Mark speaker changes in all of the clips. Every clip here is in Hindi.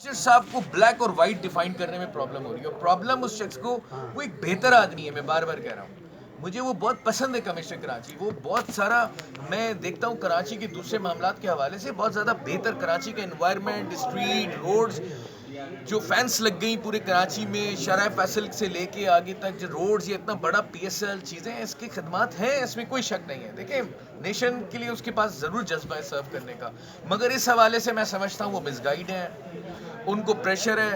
Speaker 1: साहब को ब्लैक और वाइट डिफाइन करने में प्रॉब्लम हो रही है। प्रॉब्लम उस शख्स को, वो एक बेहतर आदमी है, मैं बार बार कह रहा हूँ, मुझे वो बहुत पसंद है कमिश्नर कराची। वो बहुत सारा मैं देखता हूँ कराची के दूसरे मामलात के हवाले से बहुत ज़्यादा बेहतर, कराची का एनवायरनमेंट, स्ट्रीट, रोड्स, जो फैंस लग गई पूरे कराची में, शराय फैसल से लेके आगे तक जो रोड्स, ये इतना बड़ा पीएसएल चीज़ें, इसकी खदमात हैं, इसमें कोई शक नहीं है। देखिए, नेशन के लिए उसके पास ज़रूर जज्बा है सर्व करने का, मगर इस हवाले से मैं समझता हूँ वो मिसगाइड हैं, उनको प्रेशर है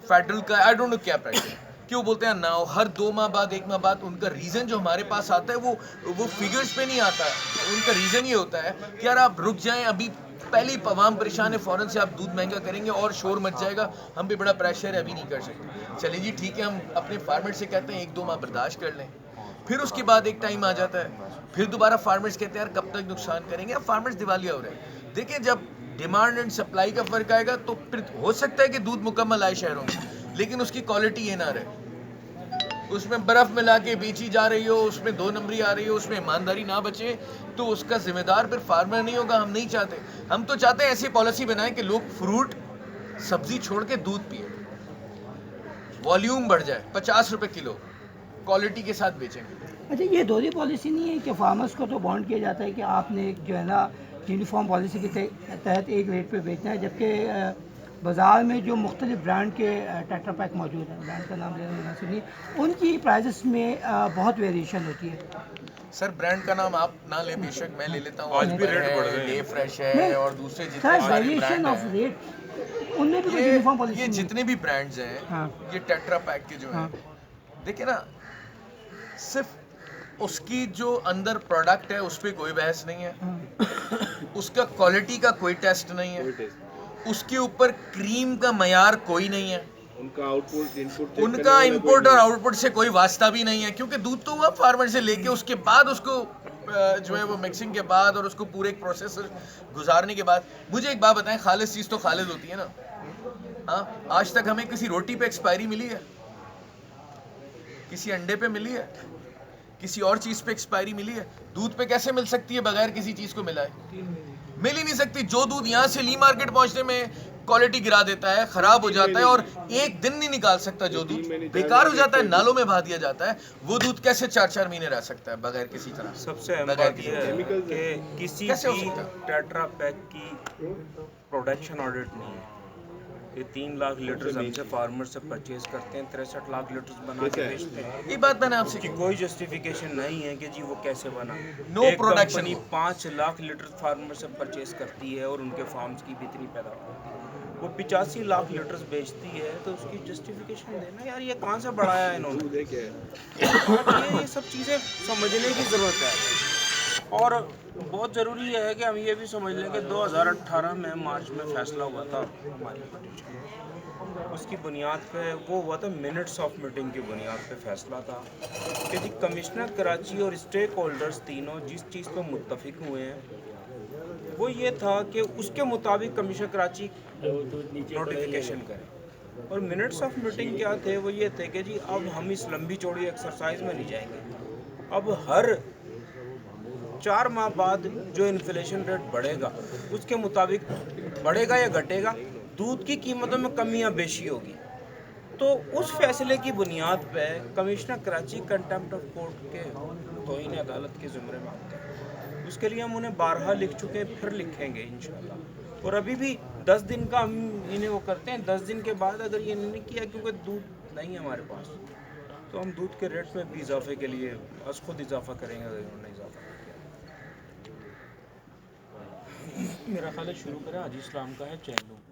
Speaker 1: फेडरल का, आई डोंट नो क्या प्रेशर है, क्यों बोलते हैं ना, हर 2 माह बाद 1 माह बाद उनका रीज़न जो हमारे पास आता है वो फिगर्स पे नहीं आता है। उनका रीज़न ये होता है कि यार आप रुक जाएं, अभी पहली पवाम परेशान है, फ़ौरन से आप दूध महंगा करेंगे और शोर मच जाएगा, हम पे बड़ा प्रेशर है, अभी नहीं कर सकते। चलिए जी ठीक है, हम अपने फार्मर से कहते हैं 1-2 माह बर्दाश्त कर लें, फिर उसके बाद एक टाइम आ जाता है, फिर दोबारा फार्मर्स कहते हैं यार कब तक नुकसान करेंगे, अब फार्मर्स दिवालिया हो रहे हैं। देखिए, जब डिमांड एंड सप्लाई का फ़र्क आएगा तो फिर हो सकता है कि दूध मुकम्मल आए शहरों में, लेकिन उसकी क्वालिटी ये ना रहे, उसमें बर्फ मिला के बेची जा रही हो, उसमें 2 नंबरी आ रही हो, उसमें ईमानदारी ना बचे, तो उसका जिम्मेदार फिर फार्मर नहीं होगा। हम नहीं चाहते, हम तो चाहते हैं ऐसी पॉलिसी बनाएं कि लोग फ्रूट सब्जी छोड़ के दूध पिए, वॉल्यूम बढ़ जाए, 50 रुपए किलो क्वालिटी के साथ बेचेंगे।
Speaker 2: अच्छा, ये दोहरी पॉलिसी नहीं है कि फार्मर्स को तो बॉन्ड किया जाता है कि आपने एक जो है ना यूनिफॉर्म पॉलिसी के तहत एक रेट पे बेचना है, जबकि बाज़ार में जो मुख्तलिफ ब्रांड के टेट्रा पैक मौजूद हैं, ब्रांड का नाम लेना मुनासिब नहीं, उनकी प्राइसेस में बहुत वेरिएशन होती है।
Speaker 1: सर, ब्रांड का नाम आप ना ले, बेशक मैं ले लेता हूँ,
Speaker 3: आज भी रेट बढ़ रहे हैं,
Speaker 1: डे फ्रेश है और दूसरे जितने
Speaker 2: सर,
Speaker 1: सारे
Speaker 2: वेरिएशन ऑफ
Speaker 1: ब्रांड
Speaker 2: रेट उनमें भी कोई यूनिफॉर्म
Speaker 1: हैं,
Speaker 2: पॉलिसी
Speaker 1: ये
Speaker 2: नहीं है।
Speaker 1: जितने भी ब्रांड्स हैं,
Speaker 2: हाँ।
Speaker 1: ये टेट्रा पैक के जो हैं, देखिए ना, सिर्फ उसकी जो अंदर प्रोडक्ट है उस पर कोई बहस नहीं है, उसका क्वालिटी का कोई टेस्ट नहीं है, उसके ऊपर क्रीम का मयार कोई नहीं है, उनका इनपुट और आउटपुट से कोई वास्ता भी नहीं है, क्योंकि दूध तो हुआ फार्मर से लेके उसके बाद उसको जो है वो मिक्सिंग के बाद और उसको पूरे एक प्रोसेस गुजारने के बाद। मुझे एक बात बताएं, खालिद चीज़ तो खालिद होती है ना। हाँ, आज तक हमें किसी रोटी पे एक्सपायरी मिली है? किसी अंडे पे मिली है? किसी और चीज़ पे एक्सपायरी मिली है? दूध पे कैसे मिल सकती है बगैर किसी चीज़ को मिलाए? मिल ही नहीं सकती। जो दूध यहाँ से ली मार्केट पहुँचने में क्वालिटी गिरा देता है, ख़राब हो जाता है और एक दिन नहीं निकाल सकता, जो दूध बेकार हो जाता है, नालों में बहा दिया जाता है, वो दूध कैसे 4-4 महीने रह सकता है बगैर किसी तरह?
Speaker 3: सबसे अहम बात यह है कि किसी भी टेट्रा पैक की प्रोडक्शन ऑडिट नहीं है। ये 3 लाख लीटर हमसे फार्मर से परचेज करते हैं, 63 लाख लीटर बना के बेचते हैं।
Speaker 1: ये बात मैंने आपसे
Speaker 3: की कोई जस्टिफिकेशन नहीं है कि जी वो कैसे बना।
Speaker 1: No production.
Speaker 3: 5 lakh litre farmer से परचेज करती है और उनके फार्म्स की भी इतनी पैदावार होती है, वो 85 लाख लीटर बेचती है, तो उसकी जस्टिफिकेशन देना यार, ये कहाँ से बढ़ाया इन्होंने? ये सब चीज़ें समझने की ज़रूरत है। और बहुत ज़रूरी है कि हम ये भी समझ लें कि 2018 में मार्च में फैसला हुआ था हमारी पिटीशन, उसकी बुनियाद पे वो हुआ था, मिनट्स ऑफ मीटिंग की बुनियाद पे फैसला था कि जी कमिश्नर कराची और स्टेक होल्डर्स तीनों जिस चीज़ पर मुत्तफिक हुए हैं वो ये था कि उसके मुताबिक कमिश्नर कराची नोटिफिकेशन करें। और मिनट्स ऑफ मीटिंग क्या थे? वो ये थे कि जी अब हम इस लंबी चौड़ी एक्सरसाइज में नहीं जाएंगे, अब हर 4 माह बाद जो इन्फ्लेशन रेट बढ़ेगा उसके मुताबिक बढ़ेगा या घटेगा, दूध की कीमतों में कमी या बेशी होगी। तो उस फैसले की बुनियाद पे commissioner Karachi contempt of court के तौहीन अदालत के ज़ुमरे में आते हैं। उसके लिए हम उन्हें बारहा लिख चुके हैं, फिर लिखेंगे इंशाल्लाह। और अभी भी 10 दिन का हम इन्हें वो करते हैं, 10 दिन के बाद अगर ये नहीं किया, क्योंकि दूध नहीं है हमारे पास, तो हम दूध के रेट में भी इजाफे के लिए बस खुद इजाफा करेंगे अगर इन्होंने इजाफा किया।
Speaker 4: मेरा ख्याल है शुरू करें, आज इस्लाम का है चैनल।